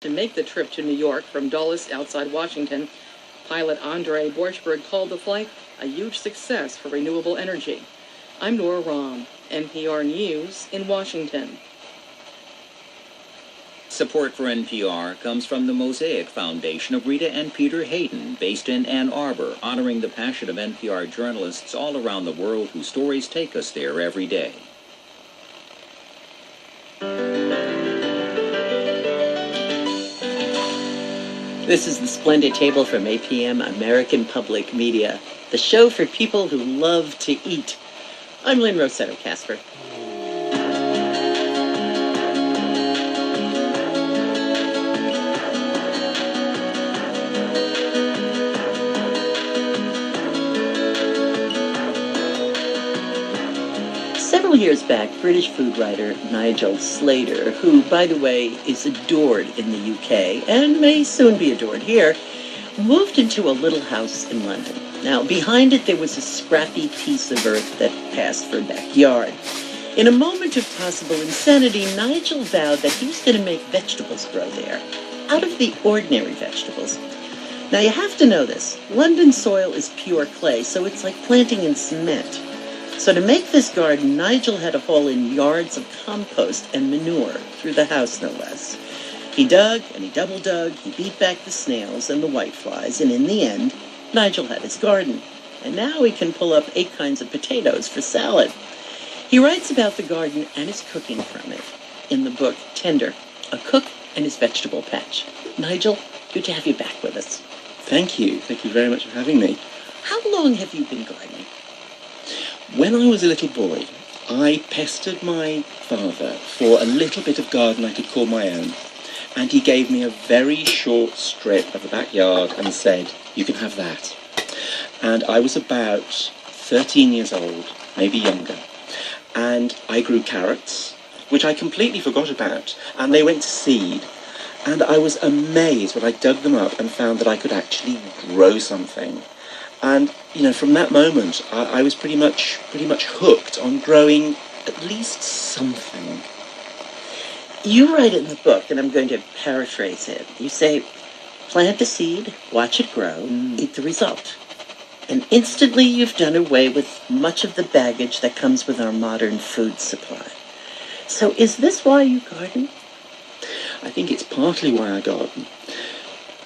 To make the trip to New York from Dulles outside Washington, pilot Andre Borchberg called the flight a huge success for renewable energy. I'm Nora Rahm, NPR News in Washington. Support for NPR comes from the Mosaic Foundation of Rita and Peter Hayden, based in Ann Arbor, honoring the passion of NPR journalists all around the world whose stories take us there every day. This is the Splendid Table from APM American Public Media, the show for people who love to eat. I'm Lynn Rossetto Casper. Several years back, British food writer Nigel Slater, who, by the way, is adored in the UK and may soon be adored here, moved into a little house in London. Now, behind it there was a scrappy piece of earth that passed for a backyard. In a moment of possible insanity, Nigel vowed that he was going to make vegetables grow there, out of the ordinary vegetables. Now, you have to know this. London soil is pure clay, so it's like planting in cement. So to make this garden, Nigel had to haul in yards of compost and manure through the house, no less. He dug and he double dug, he beat back the snails and the whiteflies, and in the end, Nigel had his garden. And now he can pull up 8 kinds of potatoes for salad. He writes about the garden and his cooking from it in the book Tender, A Cook and His Vegetable Patch. Nigel, good to have you back with us. Thank you. Thank you very much for having me. How long have you been gardening? When I was a little boy, I pestered my father for a little bit of garden I could call my own, and he gave me a very short strip of the backyard and said, "You can have that." And I was about 13 years old, maybe younger, and I grew carrots, which I completely forgot about, and they went to seed, and I was amazed when I dug them up and found that I could actually grow something. And, you know, from that moment, I was pretty much hooked on growing at least something. You write in the book, and I'm going to paraphrase it, you say, plant a seed, watch it grow, eat the result. And instantly you've done away with much of the baggage that comes with our modern food supply. So is this why you garden? I think it's partly why I garden.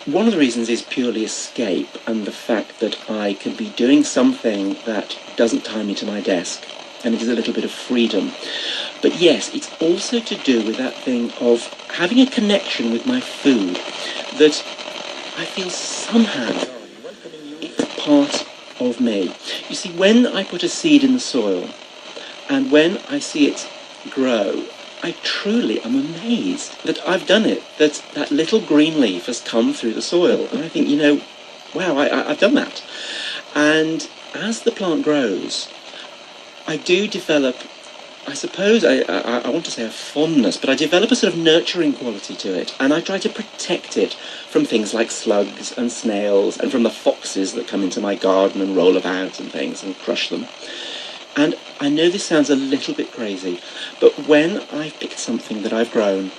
One of the reasons is purely escape and the fact that I can be doing something that doesn't tie me to my desk, and it is a little bit of freedom. But yes, it's also to do with that thing of having a connection with my food that I feel somehow it's part of me. You see, when I put a seed in the soil and when I see it grow, I truly am amazed that I've done it, that that little green leaf has come through the soil. And I think, you know, wow, I've done that. And as the plant grows, I do develop, I suppose, I want to say a fondness, but I develop a sort of nurturing quality to it. And I try to protect it from things like slugs and snails and from the foxes that come into my garden and roll about and things and crush them. And I know this sounds a little bit crazy, but when I've picked something that I've grown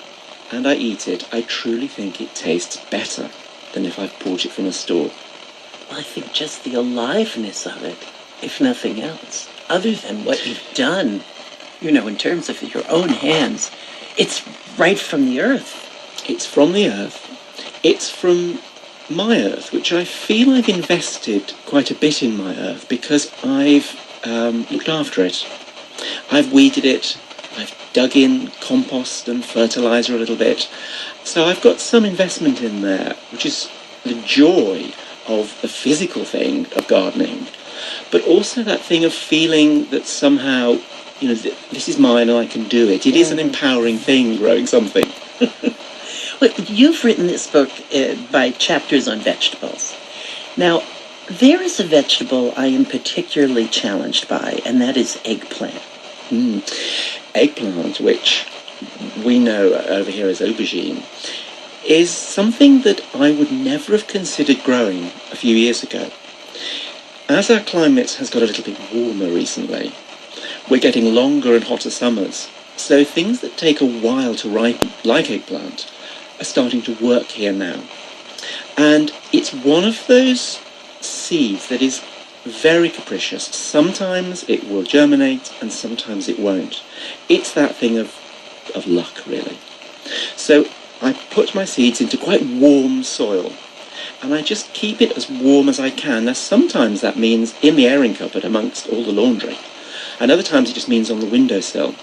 and I eat it, I truly think it tastes better than if I've bought it from a store. Well, I think just the aliveness of it, if nothing else, other than what you've done, you know, in terms of your own hands, it's right from the earth. It's from the earth. It's from my earth, which I feel I've invested quite a bit in my earth because I've looked after it. I've weeded it, I've dug in compost and fertilizer a little bit. So I've got some investment in there, which is the joy of the physical thing of gardening, but also that thing of feeling that somehow, you know, this is mine and I can do it. It is an empowering thing, growing something. Well, you've written this book by chapters on vegetables. Now, there is a vegetable I am particularly challenged by, and that is eggplant. Eggplant, which we know over here as aubergine, is something that I would never have considered growing a few years ago. As our climate has got a little bit warmer recently, we're getting longer and hotter summers, so things that take a while to ripen, like eggplant, are starting to work here now. And it's one of those seeds that is very capricious. Sometimes it will germinate and sometimes it won't. It's that thing of luck, really. So I put my seeds into quite warm soil, and I just keep it as warm as I can. Now, sometimes that means in the airing cupboard amongst all the laundry, and other times it just means on the windowsill.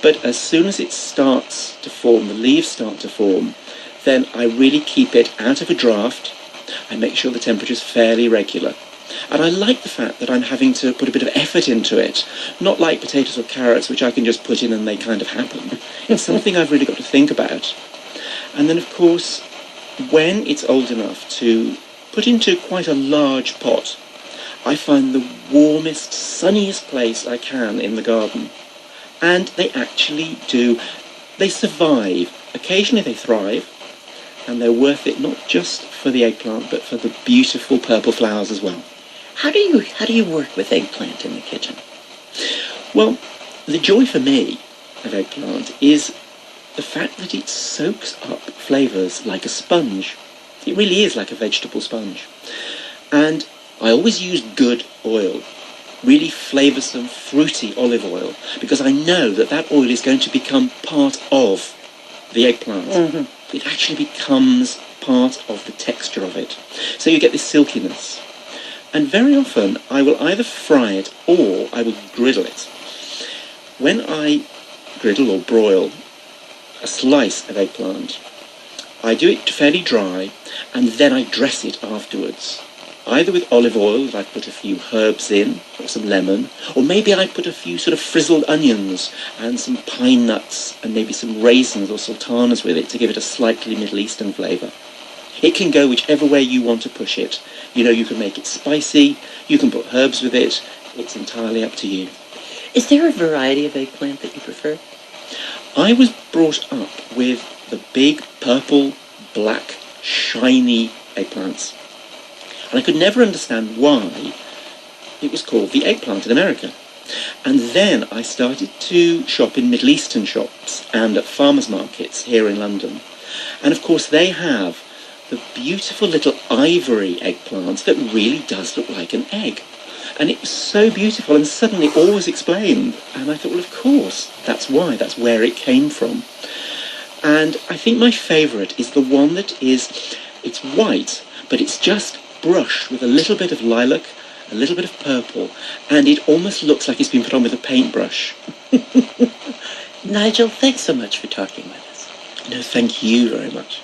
But as soon as it starts to form, the leaves start to form, then I really keep it out of a draft. I make sure the temperature's fairly regular. And I like the fact that I'm having to put a bit of effort into it, not like potatoes or carrots, which I can just put in and they kind of happen. It's something I've really got to think about. And then, of course, when it's old enough to put into quite a large pot, I find the warmest, sunniest place I can in the garden. And they actually do. They survive. Occasionally they thrive, and they're worth it not just for the eggplant, but for the beautiful purple flowers as well. How do you work with eggplant in the kitchen? Well, the joy for me of eggplant is the fact that it soaks up flavours like a sponge. It really is like a vegetable sponge. And I always use good oil, really flavoursome, fruity olive oil, because I know that that oil is going to become part of the eggplant. Mm-hmm. It actually becomes part of the texture of it. So you get this silkiness. And very often I will either fry it or I will griddle it. When I griddle or broil a slice of eggplant, I do it fairly dry and then I dress it afterwards. Either with olive oil that I put a few herbs in, or some lemon, or maybe I put a few sort of frizzled onions and some pine nuts and maybe some raisins or sultanas with it to give it a slightly Middle Eastern flavour. It can go whichever way you want to push it. You know, you can make it spicy, you can put herbs with it, it's entirely up to you. Is there a variety of eggplant that you prefer? I was brought up with the big, purple, black, shiny eggplants. And I could never understand why it was called the eggplant in America. And then I started to shop in Middle Eastern shops and at farmers' markets here in London. And of course they have the beautiful little ivory eggplant that really does look like an egg. And it was so beautiful, and suddenly all was explained. And I thought, well, of course, that's why, that's where it came from. And I think my favourite is the one that is, it's white, but it's just brushed with a little bit of lilac, a little bit of purple, and it almost looks like it's been put on with a paintbrush. Nigel, thanks so much for talking with us. No, thank you very much.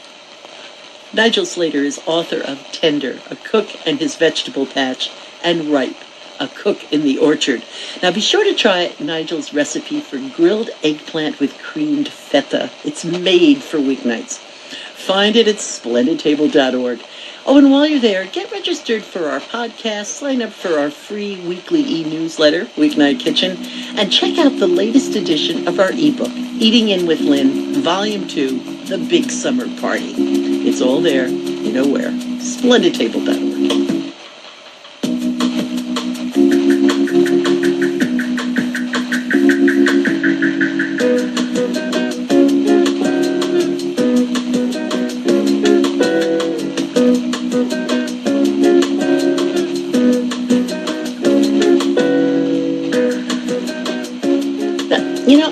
Nigel Slater is author of Tender, A Cook and His Vegetable Patch, and Ripe, A Cook in the Orchard. Now be sure to try Nigel's recipe for grilled eggplant with creamed feta. It's made for weeknights. Find it at SPLENDTABLE.org. Oh, and while you're there, get registered for our podcast, sign up for our free weekly e-newsletter, Weeknight Kitchen, and check out the latest edition of our ebook, Eating In with Lynn, Volume 2, The Big Summer Party. It's all there, you know where, SPLENDTABLE.org.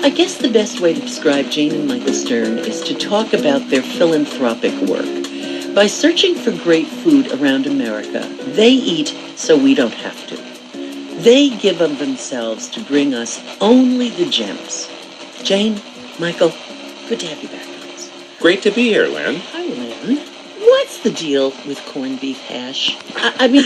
I guess the best way to describe Jane and Michael Stern is to talk about their philanthropic work. By searching for great food around America, they eat so we don't have to. They give of themselves to bring us only the gems. Jane, Michael, good to have you back on us. Great to be here, Lynn. Hi, Lynn. What's the deal with corned beef hash? I mean...